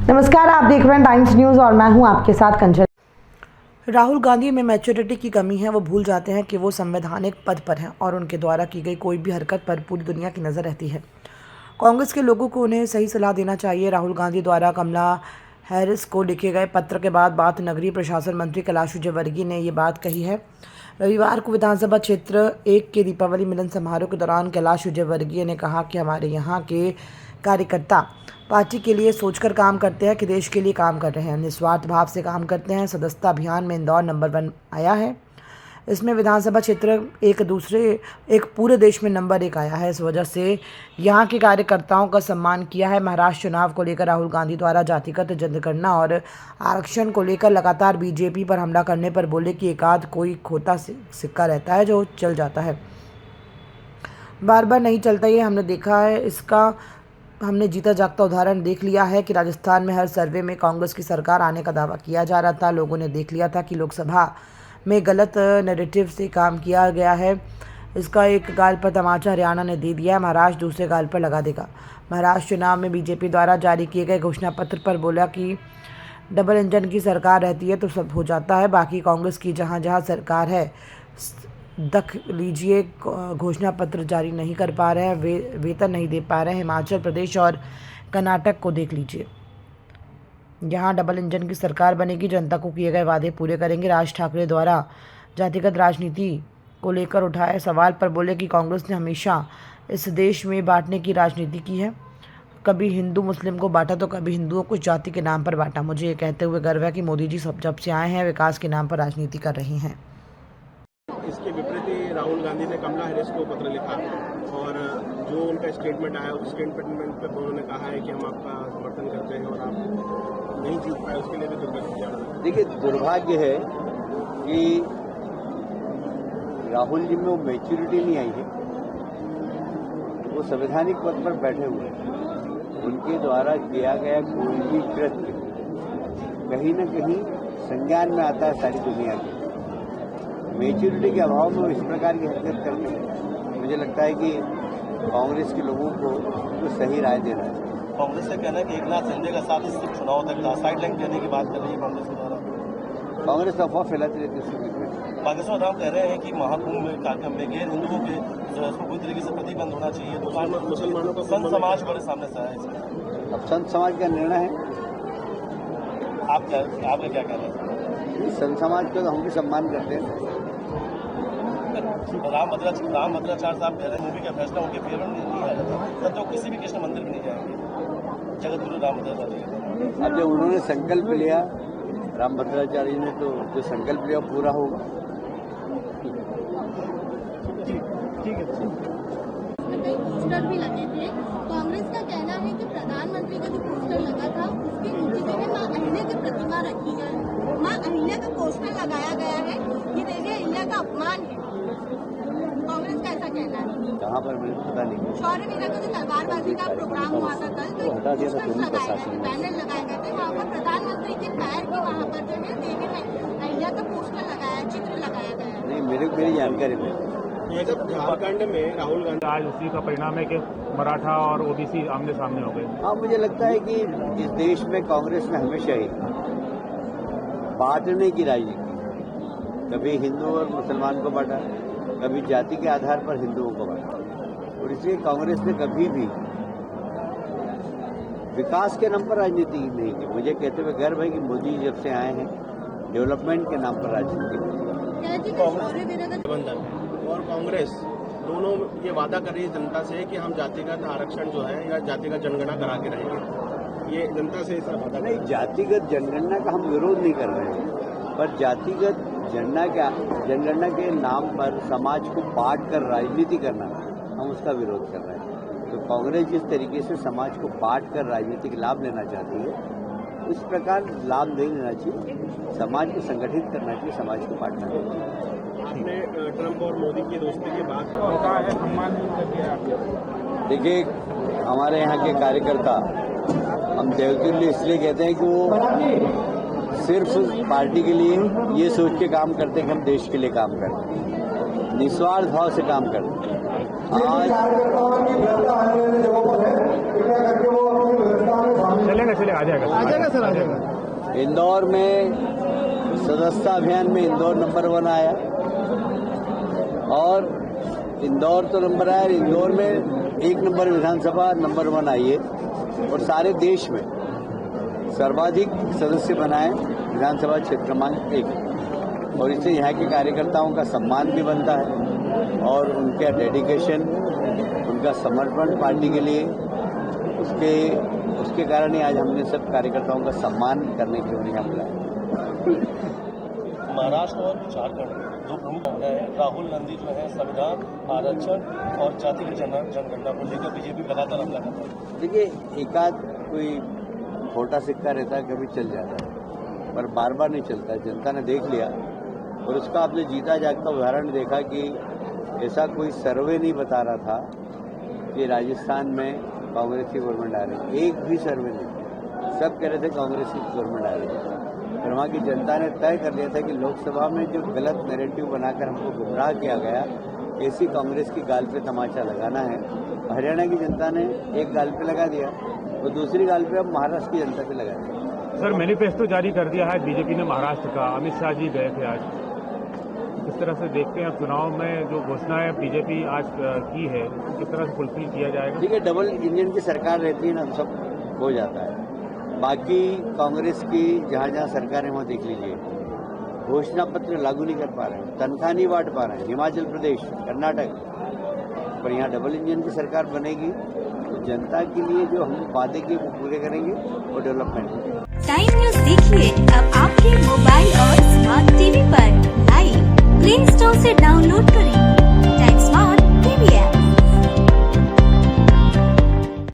नमस्कार, आप देख रहे हैं टाइम्स न्यूज और मैं हूं आपके साथ कंचन। राहुल गांधी में मैच्योरिटी की कमी है। वो भूल जाते हैं कि वो संवैधानिक पद पर हैं और उनके द्वारा की गई कोई भी हरकत पर पूरी दुनिया की नज़र रहती है। कांग्रेस के लोगों को उन्हें सही सलाह देना चाहिए। राहुल गांधी द्वारा कमला हैरिस को लिखे गए पत्र के बाद बात नगरीय प्रशासन मंत्री कैलाश विजयवर्गीय ने ये बात कही है। रविवार को विधानसभा क्षेत्र 1 के दीपावली मिलन समारोह के दौरान कैलाश विजयवर्गीय ने कहा कि हमारे यहाँ के कार्यकर्ता पार्टी के लिए सोचकर काम करते हैं कि देश के लिए काम कर रहे हैं, निस्वार्थ भाव से काम करते हैं। सदस्यता अभियान में इंदौर नंबर 1 आया है। इसमें विधानसभा क्षेत्र एक पूरे देश में नंबर 1 आया है। इस वजह से यहाँ के कार्यकर्ताओं का सम्मान किया है। महाराष्ट्र चुनाव को लेकर राहुल गांधी द्वारा जातिगत जनगणना और आरक्षण को लेकर लगातार बीजेपी पर हमला करने पर बोले कि एकाध कोई खोटा सिक्का रहता है जो चल जाता है, बार बार नहीं चलता। ये हमने देखा है, इसका हमने जीता जागता उदाहरण देख लिया है कि राजस्थान में हर सर्वे में कांग्रेस की सरकार आने का दावा किया जा रहा था। लोगों ने देख लिया था कि लोकसभा में गलत नैरेटिव से काम किया गया है। इसका एक गाल पर तमाचा हरियाणा ने दे दिया है, महाराष्ट्र दूसरे गाल पर लगा देगा। महाराष्ट्र चुनाव में बीजेपी द्वारा जारी किए गए घोषणा पत्र पर बोला कि डबल इंजन की सरकार रहती है तो सब हो जाता है। बाकी कांग्रेस की जहाँ जहाँ सरकार है दख लीजिए, घोषणा पत्र जारी नहीं कर पा रहे हैं, वेतन नहीं दे पा रहे हैं। हिमाचल प्रदेश और कर्नाटक को देख लीजिए, यहाँ डबल इंजन की सरकार बनेगी, जनता को किए गए वादे पूरे करेंगे। राज ठाकरे द्वारा जातिगत राजनीति को लेकर उठाए सवाल पर बोले कि कांग्रेस ने हमेशा इस देश में बांटने की राजनीति की है। कभी हिंदू मुस्लिम को बांटा तो कभी हिंदुओं को जाति के नाम पर बांटा। मुझे ये कहते हुए गर्व है कि मोदी जी जब से आए हैं विकास के नाम पर राजनीति कर रहे हैं। इसके विपरीत राहुल गांधी ने कमला हैरिस को पत्र लिखा और जो उनका स्टेटमेंट आया उस स्टेटमेंट पर उन्होंने कहा है कि हम आपका समर्थन करते हैं और आप नहीं जीत पाए, उसके लिए भी दुर्भाग्य। देखिए, दुर्भाग्य है कि राहुल जी में वो मैच्योरिटी नहीं आई है। वो संवैधानिक पद पर बैठे हुए हैं। उनके द्वारा किया गया कोई भी कृत्य कहीं न कहीं संज्ञान में आता है सारी दुनिया के। मैच्योरिटी के अभाव में इस प्रकार की हरकत करनी, मुझे लगता है कि कांग्रेस के लोगों को तो सही राय देना है। कांग्रेस का कहना है कि एकनाथ शिंदे का साथ इस चुनाव तक था, साइडलाइन करने की बात कर रही है कांग्रेस के द्वारा। कांग्रेस अफवाह फैलाती रहती है। बागेश्वर राम कह रहे हैं कि महाकुंभ कार्यक्रम में गैर हिंदुओं के पूरी तरीके से प्रतिबंध होना चाहिए। मुसलमानों का संत समाज बड़े सामने से आया। अब संत समाज का निर्णय है, आपका क्या कहना है? संत समाज का तो हम भी सम्मान करते हैं। राम भद्राचार्य साहब कह रहे हैं मूवी का फैसला उनके फेवर में नहीं आया था, तो किसी भी कृष्ण मंदिर में नहीं जाएंगे जगत गुरु राम भद्राचार्य। अब जब उन्होंने संकल्प लिया राम भद्राचार्य ने, तो जो संकल्प लिया पूरा होगा। ठीक है। पोस्टर भी लगे थे। कांग्रेस का कहना है कि प्रधानमंत्री का जो पोस्टर लगा था उसके नीचे जगह मां अहिल्या की प्रतिमा रखी है। मां अहिल्या का पोस्टर लगाया गया है, ये देवी अहिल्या का अपमान है। कांग्रेस का ऐसा कहना है। कहाँ पर मुझे पता नहीं। शौर्य वीरा का जो तलवारबाजी का प्रोग्राम हुआ था कल, तो पोस्टर्स लगाए गए, बैनर लगाए गए थे। वहाँ पर प्रधानमंत्री के पैर के वहाँ पर जो है देवी अहिल्या का पोस्टर लगाया, चित्र लगाया गया है। नहीं, मेरी जानकारी में झारखंड में राहुल गांधी आज उसी का परिणाम है कि मराठा और ओबीसी आमने सामने हो गए। हाँ, मुझे लगता है कि इस देश में कांग्रेस ने हमेशा ही बांटने की राजनीति, कभी हिंदू और मुसलमान को बांटा, कभी जाति के आधार पर हिंदुओं को बांटा, और इसलिए कांग्रेस ने कभी भी विकास के नाम पर राजनीति नहीं की। मुझे कहते हुए गर्व है कि मोदी जब से आए हैं डेवलपमेंट के नाम पर राजनीति और कांग्रेस दोनों ये वादा कर रही है जनता से कि हम जातिगत आरक्षण जो है या जातिगत जनगणना करा के रहेंगे। ये जनता से इसका वादा नहीं, जातिगत जनगणना का हम विरोध नहीं कर रहे हैं, पर जातिगत जनगणना के नाम पर समाज को बांट कर राजनीति करना, हम उसका विरोध कर रहे हैं। तो कांग्रेस जिस तरीके से समाज को बांट कर राजनीतिक लाभ लेना चाहती है, उस प्रकार लाभ नहीं लेना चाहिए। समाज को संगठित करना चाहिए, समाज को बांटना चाहिए। आपने ट्रंप और मोदी की दोस्ती के बाद देखिए, हमारे यहाँ के कार्यकर्ता, हम देवतुल्य इसलिए कहते हैं कि वो सिर्फ पार्टी के लिए ये सोच के काम करते हैं कि हम देश के लिए काम करते हैं, निस्वार्थ भाव से काम करते हैं। आज चलेगा जाएगा सर, आ जाएगा। इंदौर में सदस्यता अभियान में इंदौर नंबर 1 आया और इंदौर तो नंबर आया, इंदौर में 1 नंबर विधानसभा नंबर 1 आई है और सारे देश में सर्वाधिक सदस्य बनाए विधानसभा क्षेत्र क्रमांक 1 और इससे यहाँ के कार्यकर्ताओं का सम्मान भी बनता है और उनका डेडिकेशन, उनका समर्पण पार्टी के लिए, उसके कारण ही आज हमने सब कार्यकर्ताओं का सम्मान करने के लिए यहाँ बुलाया। महाराष्ट्र और झारखंड जो प्रमुख है, राहुल गांधी जो है संविधान, आरक्षण और जातिगत जनगणना को लेकर बीजेपी लगातार हमला करता है। देखिए, एकाध कोई छोटा सिक्का रहता है, कभी चल जाता है, पर बार बार नहीं चलता है। जनता ने देख लिया और उसका आपने जीता जागता उदाहरण देखा कि ऐसा कोई सर्वे नहीं बता रहा था कि राजस्थान में कांग्रेस की गवर्नमेंट आ रही है। एक भी सर्वे नहीं, सब कह रहे थे कांग्रेस की गवर्नमेंट आ रही है। और वहाँ की जनता ने तय कर लिया था कि लोकसभा में जो गलत नैरेटिव बनाकर हमको गुमराह किया गया, ऐसी कांग्रेस की गाल पे तमाचा लगाना है। हरियाणा की जनता ने एक गाल पे लगा दिया और दूसरी गाल पे अब महाराष्ट्र की जनता पे लगा दिया। सर, मैनिफेस्टो जारी कर दिया है बीजेपी ने महाराष्ट्र का, अमित शाह जी गए थे आज। किस तरह से देखते हैं चुनाव में जो घोषणाएं बीजेपी आज की है, किस तरह से फुलफिल किया जाएगा? देखिए, डबल इंजन की सरकार रहती है ना, सब हो जाता है। बाकी कांग्रेस की जहाँ जहाँ सरकार है वहाँ देख लीजिए, घोषणा पत्र लागू नहीं कर पा रहे हैं, तनख्वाह नहीं बांट पा रहे हैं। हिमाचल प्रदेश, कर्नाटक, पर यहाँ डबल इंजन की सरकार बनेगी तो जनता के लिए जो हम वादे किए वो पूरे करेंगे और डेवलपमेंट। टाइम न्यूज देखिए अब आपके मोबाइल और स्मार्ट टीवी पर लाइव प्ले स्टोर से डाउनलोड करें टाइम स्मार्ट टीवी ऐप।